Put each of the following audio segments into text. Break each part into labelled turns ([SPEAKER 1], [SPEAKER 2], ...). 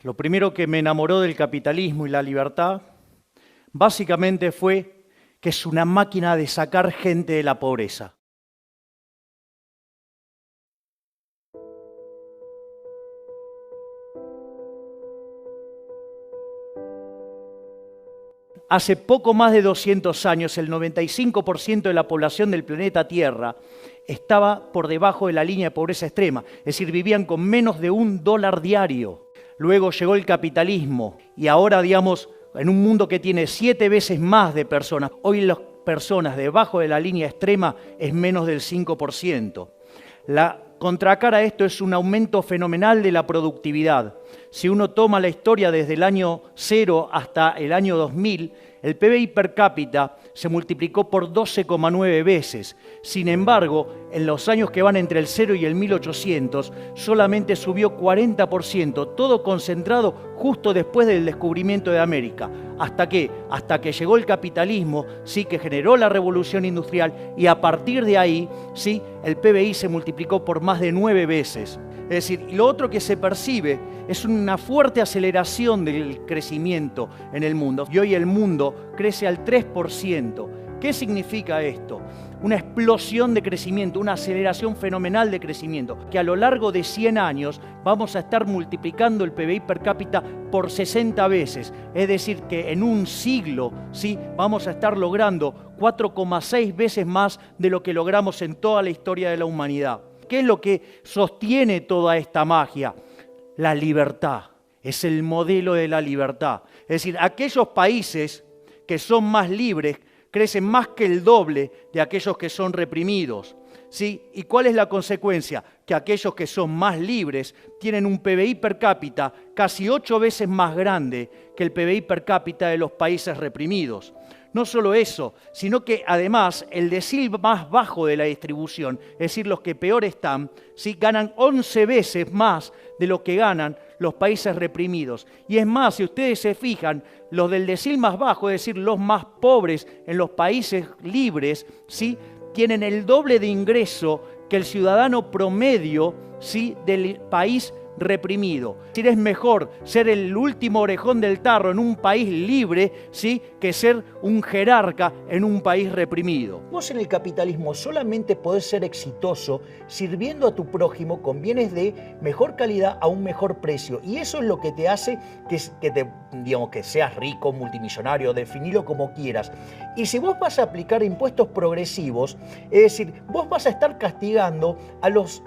[SPEAKER 1] Lo primero que me enamoró del capitalismo y la libertad, básicamente fue que es una máquina de sacar gente de la pobreza. Hace poco más de 200 años, el 95% de la población del planeta Tierra estaba por debajo de la línea de pobreza extrema, es decir, vivían con menos de $1 diario. Luego llegó el capitalismo y ahora, digamos, en un mundo que tiene 7 veces más de personas, hoy las personas debajo de la línea extrema es menos del 5%. La contracara a esto es un aumento fenomenal de la productividad. Si uno toma la historia desde el año 0 hasta el año 2000, el PBI per cápita se multiplicó por 12,9 veces. Sin embargo, en los años que van entre el 0 y el 1800, solamente subió 40%, todo concentrado justo después del descubrimiento de América. ¿Hasta qué? Hasta que llegó el capitalismo, sí, que generó la revolución industrial, y a partir de ahí, sí, el PBI se multiplicó por más de 9 veces. Es decir, y lo otro que se percibe es una fuerte aceleración del crecimiento en el mundo. Y hoy el mundo crece al 3%. ¿Qué significa esto? Una explosión de crecimiento, una aceleración fenomenal de crecimiento, que a lo largo de 100 años vamos a estar multiplicando el PBI per cápita por 60 veces. Es decir, que en un siglo, ¿sí?, vamos a estar logrando 4,6 veces más de lo que logramos en toda la historia de la humanidad. ¿Qué es lo que sostiene toda esta magia? La libertad. Es el modelo de la libertad. Es decir, aquellos países que son más libres crecen más que el doble de aquellos que son reprimidos, ¿sí? ¿Y cuál es la consecuencia? Que aquellos que son más libres tienen un PBI per cápita casi 8 veces más grande que el PBI per cápita de los países reprimidos. No solo eso, sino que además el decil más bajo de la distribución, es decir, los que peor están, ¿sí?, ganan 11 veces más de lo que ganan los países reprimidos. Y es más, si ustedes se fijan, los del decil más bajo, es decir, los más pobres en los países libres, ¿sí?, tienen el doble de ingreso que el ciudadano promedio, ¿sí?, del país reprimido. Es decir, es mejor ser el último orejón del tarro en un país libre, ¿sí?, que ser un jerarca en un país reprimido.
[SPEAKER 2] Vos en el capitalismo solamente podés ser exitoso sirviendo a tu prójimo con bienes de mejor calidad a un mejor precio. Y eso es lo que te hace que seas rico, multimillonario, definilo como quieras. Y si vos vas a aplicar impuestos progresivos, es decir, vos vas a estar castigando a los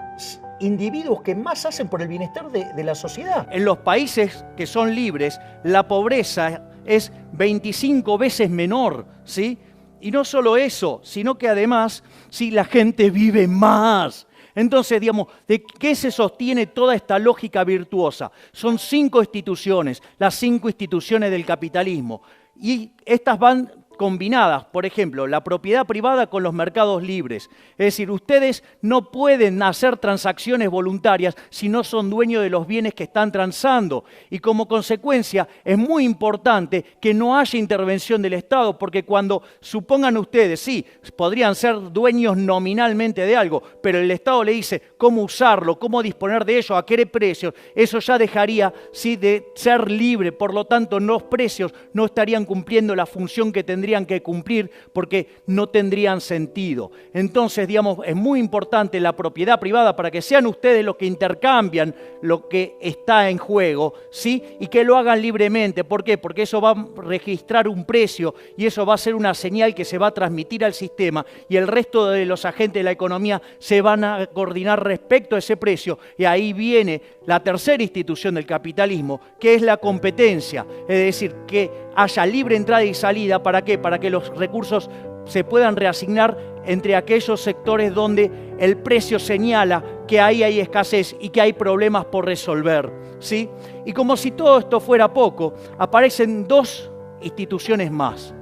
[SPEAKER 2] individuos que más hacen por el bienestar de la sociedad.
[SPEAKER 1] En los países que son libres, la pobreza es 25 veces menor, ¿sí? Y no solo eso, sino que además, sí, la gente vive más. Entonces, digamos, ¿de qué se sostiene toda esta lógica virtuosa? Son 5 instituciones, las 5 instituciones del capitalismo. Y estas van combinadas, por ejemplo, la propiedad privada con los mercados libres. Es decir, ustedes no pueden hacer transacciones voluntarias si no son dueños de los bienes que están transando. Y como consecuencia, es muy importante que no haya intervención del Estado, porque cuando supongan ustedes, sí, podrían ser dueños nominalmente de algo, pero el Estado le dice cómo usarlo, cómo disponer de ello, a qué precios, eso ya dejaría, sí, de ser libre. Por lo tanto, los precios no estarían cumpliendo la función que tendrían que cumplir, porque no tendrían sentido. Entonces, digamos, es muy importante la propiedad privada para que sean ustedes los que intercambian lo que está en juego, ¿sí? Y que lo hagan libremente. ¿Por qué? Porque eso va a registrar un precio y eso va a ser una señal que se va a transmitir al sistema, y el resto de los agentes de la economía se van a coordinar respecto a ese precio. Y ahí viene la tercera institución del capitalismo, que es la competencia. Es decir, que haya libre entrada y salida. ¿Para qué? Para que los recursos se puedan reasignar entre aquellos sectores donde el precio señala que ahí hay escasez y que hay problemas por resolver, ¿sí? Y como si todo esto fuera poco, aparecen 2 instituciones más,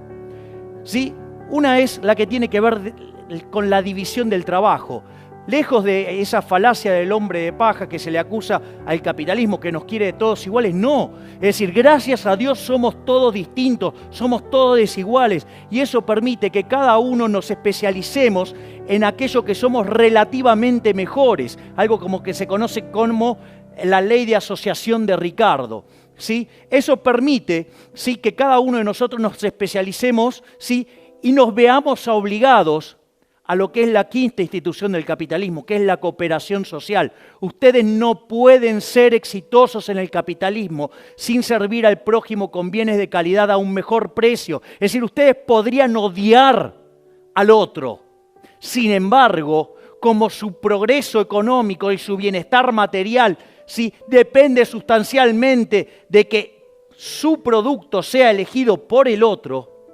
[SPEAKER 1] ¿sí? Una es la que tiene que ver con la división del trabajo. Lejos de esa falacia del hombre de paja que se le acusa al capitalismo, que nos quiere todos iguales, no. Es decir, gracias a Dios somos todos distintos, somos todos desiguales, y eso permite que cada uno nos especialicemos en aquello que somos relativamente mejores, algo como que se conoce como la ley de asociación de Ricardo. ¿sí? Eso permite, ¿sí?, que cada uno de nosotros nos especialicemos, ¿sí?, y nos veamos obligados a lo que es la quinta institución del capitalismo, que es la cooperación social. Ustedes no pueden ser exitosos en el capitalismo sin servir al prójimo con bienes de calidad a un mejor precio. Es decir, ustedes podrían odiar al otro. Sin embargo, como su progreso económico y su bienestar material, ¿sí?, depende sustancialmente de que su producto sea elegido por el otro,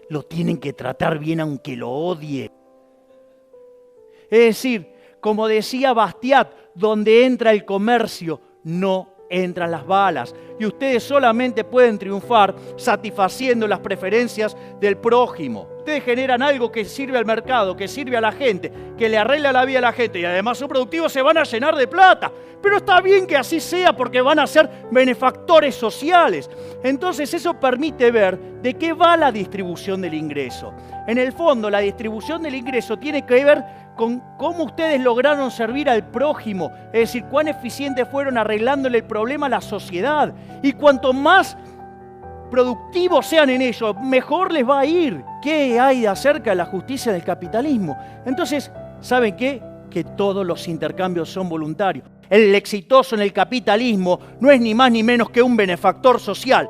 [SPEAKER 1] lo tienen que tratar bien aunque lo odie. Es decir, como decía Bastiat, donde entra el comercio, no entran las balas. Y ustedes solamente pueden triunfar satisfaciendo las preferencias del prójimo. Ustedes generan algo que sirve al mercado, que sirve a la gente, que le arregla la vida a la gente y además son productivos, se van a llenar de plata. Pero está bien que así sea porque van a ser benefactores sociales. Entonces eso permite ver de qué va la distribución del ingreso. En el fondo, la distribución del ingreso tiene que ver con cómo ustedes lograron servir al prójimo, es decir, cuán eficientes fueron arreglándole el problema a la sociedad. Y cuanto más productivos sean en ello, mejor les va a ir. ¿Qué hay acerca de la justicia del capitalismo? Entonces, ¿saben qué? Que todos los intercambios son voluntarios. El exitoso en el capitalismo no es ni más ni menos que un benefactor social.